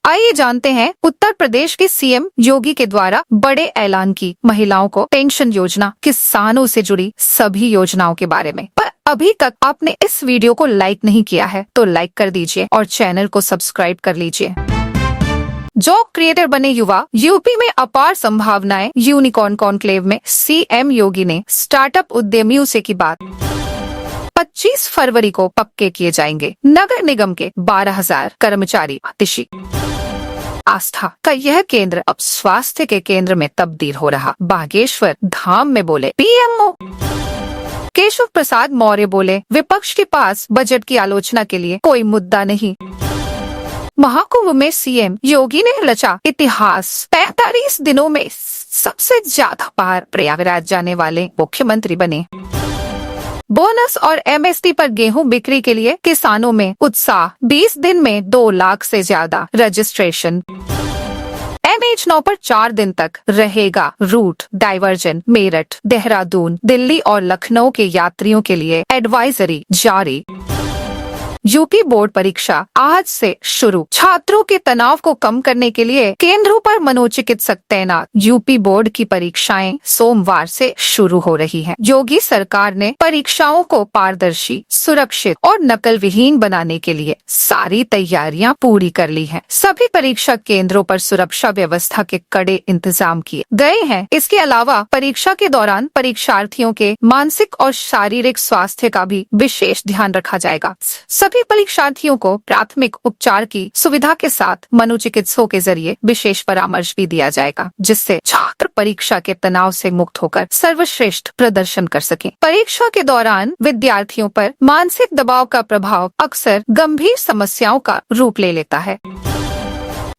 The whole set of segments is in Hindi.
आइए जानते हैं उत्तर प्रदेश के सीएम योगी के द्वारा बड़े ऐलान की महिलाओं को पेंशन योजना, किसानों से जुड़ी सभी योजनाओं के बारे में। पर अभी तक आपने इस वीडियो को लाइक नहीं किया है तो लाइक कर दीजिए और चैनल को सब्सक्राइब कर लीजिए। जॉब क्रिएटर बने युवा, यूपी में अपार संभावनाएं। यूनिकॉर्न कॉन्क्लेव में सीएम योगी ने स्टार्टअप उद्यमियों से की बात। 25 फरवरी को पक्के किए जाएंगे नगर निगम के 12,000 कर्मचारी भर्ती। आस्था का यह केंद्र अब स्वास्थ्य के केंद्र में तब्दील हो रहा। बागेश्वर धाम में बोले पीएमओ। केशव प्रसाद मौर्य बोले, विपक्ष के पास बजट की आलोचना के लिए कोई मुद्दा नहीं। महाकुंभ में सीएम योगी ने रचा इतिहास। 45 दिनों में सबसे ज्यादा बार प्रयागराज जाने वाले मुख्यमंत्री बने। बोनस और एमएसपी पर गेहूं बिक्री के लिए किसानों में उत्साह। 20 दिन में 2 लाख से ज्यादा रजिस्ट्रेशन। MH9 पर 4 दिन तक रहेगा रूट डाइवर्जन। मेरठ, देहरादून, दिल्ली और लखनऊ के यात्रियों के लिए एडवाइजरी जारी। यूपी बोर्ड परीक्षा आज से शुरू। छात्रों के तनाव को कम करने के लिए केंद्रों पर मनोचिकित्सक तैनात। यूपी बोर्ड की परीक्षाएं सोमवार से शुरू हो रही हैं। योगी सरकार ने परीक्षाओं को पारदर्शी, सुरक्षित और नकल विहीन बनाने के लिए सारी तैयारियां पूरी कर ली हैं। सभी परीक्षा केंद्रों पर सुरक्षा व्यवस्था के कड़े इंतजाम किए गए हैं। इसके अलावा परीक्षा के दौरान परीक्षार्थियों के मानसिक और शारीरिक स्वास्थ्य का भी विशेष ध्यान रखा जाएगा। सभी परीक्षार्थियों को प्राथमिक उपचार की सुविधा के साथ मनोचिकित्सकों के जरिए विशेष परामर्श भी दिया जाएगा, जिससे छात्र परीक्षा के तनाव से मुक्त होकर सर्वश्रेष्ठ प्रदर्शन कर सकें। परीक्षा के दौरान विद्यार्थियों पर मानसिक दबाव का प्रभाव अक्सर गंभीर समस्याओं का रूप ले लेता है।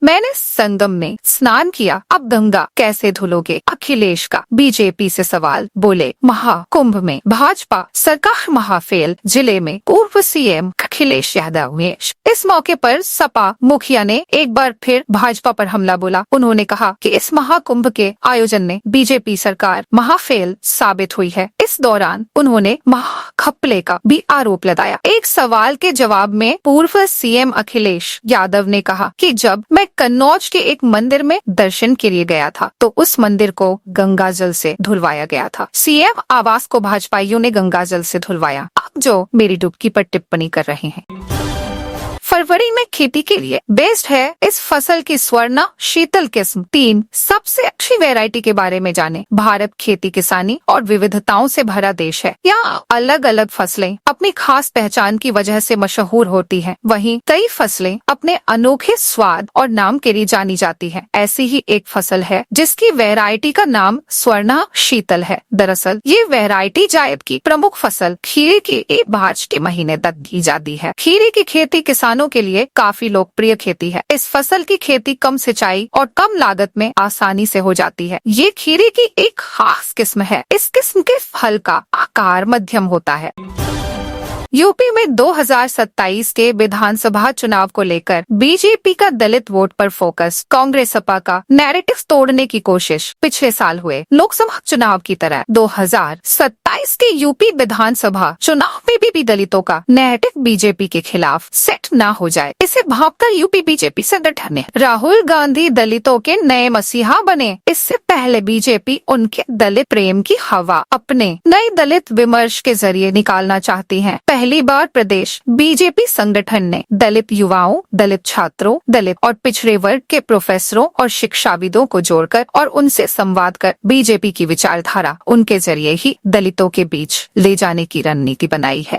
मैंने संगम में स्नान किया, अब गंगा कैसे धुलोगे? अखिलेश का बीजेपी से सवाल। बोले, महाकुंभ में भाजपा सरकार महाफेल। जिले में पूर्व सीएम अखिलेश यादव में इस मौके पर सपा मुखिया ने एक बार फिर भाजपा पर हमला बोला। उन्होंने कहा कि इस महाकुंभ के आयोजन ने बीजेपी सरकार महाफेल साबित हुई है। इस दौरान उन्होंने महाघपले का भी आरोप लगाया। एक सवाल के जवाब में पूर्व सीएम अखिलेश यादव ने कहा कि जब मैं कन्नौज के एक मंदिर में दर्शन के लिए गया था तो उस मंदिर को गंगा जल से धुलवाया गया था। सीएम आवास को भाजपाइयों ने गंगा जल से धुलवाया। अब जो मेरी डुबकी पर टिप्पणी कर रहे हैं। फरवरी में खेती के लिए बेस्ट है इस फसल की स्वर्णा शीतल किस्म। 3 सबसे अच्छी वैरायटी के बारे में जाने। भारत खेती किसानी और विविधताओं से भरा देश है। यहाँ अलग अलग फसलें अपनी खास पहचान की वजह से मशहूर होती हैं। वहीं कई फसलें अपने अनोखे स्वाद और नाम के लिए जानी जाती हैं। ऐसी ही एक फसल है जिसकी वैरायटी का नाम स्वर्णा शीतल है। दरअसल ये वैरायटी जायद की प्रमुख फसल खीरे की एक मार्च के महीने तक की जाती है। खीरे की खेती किसानों के लिए काफी लोकप्रिय खेती है। इस फसल की खेती कम सिंचाई और कम लागत में आसानी से हो जाती है। ये खीरे की एक खास किस्म है। इस किस्म के फल का आकार मध्यम होता है। यूपी में 2027 के विधानसभा चुनाव को लेकर बीजेपी का दलित वोट पर फोकस। कांग्रेस सपा का नैरेटिव तोड़ने की कोशिश। पिछले साल हुए लोकसभा चुनाव की तरह 2027 के यूपी विधानसभा चुनाव में भी दलितों का नैरेटिव बीजेपी के खिलाफ सेट न हो जाए, इसे भांपकर यूपी बीजेपी संगठन ने राहुल गांधी दलितों के नए मसीहा बने। इससे पहले बीजेपी उनके दलित प्रेम की हवा अपने नए दलित विमर्श के जरिए निकालना चाहती है। पहली बार प्रदेश बीजेपी संगठन ने दलित युवाओं, दलित छात्रों, दलित और पिछड़े वर्ग के प्रोफेसरों और शिक्षाविदों को जोड़कर और उनसे संवाद कर बीजेपी की विचारधारा उनके जरिए ही दलितों के बीच ले जाने की रणनीति बनाई है।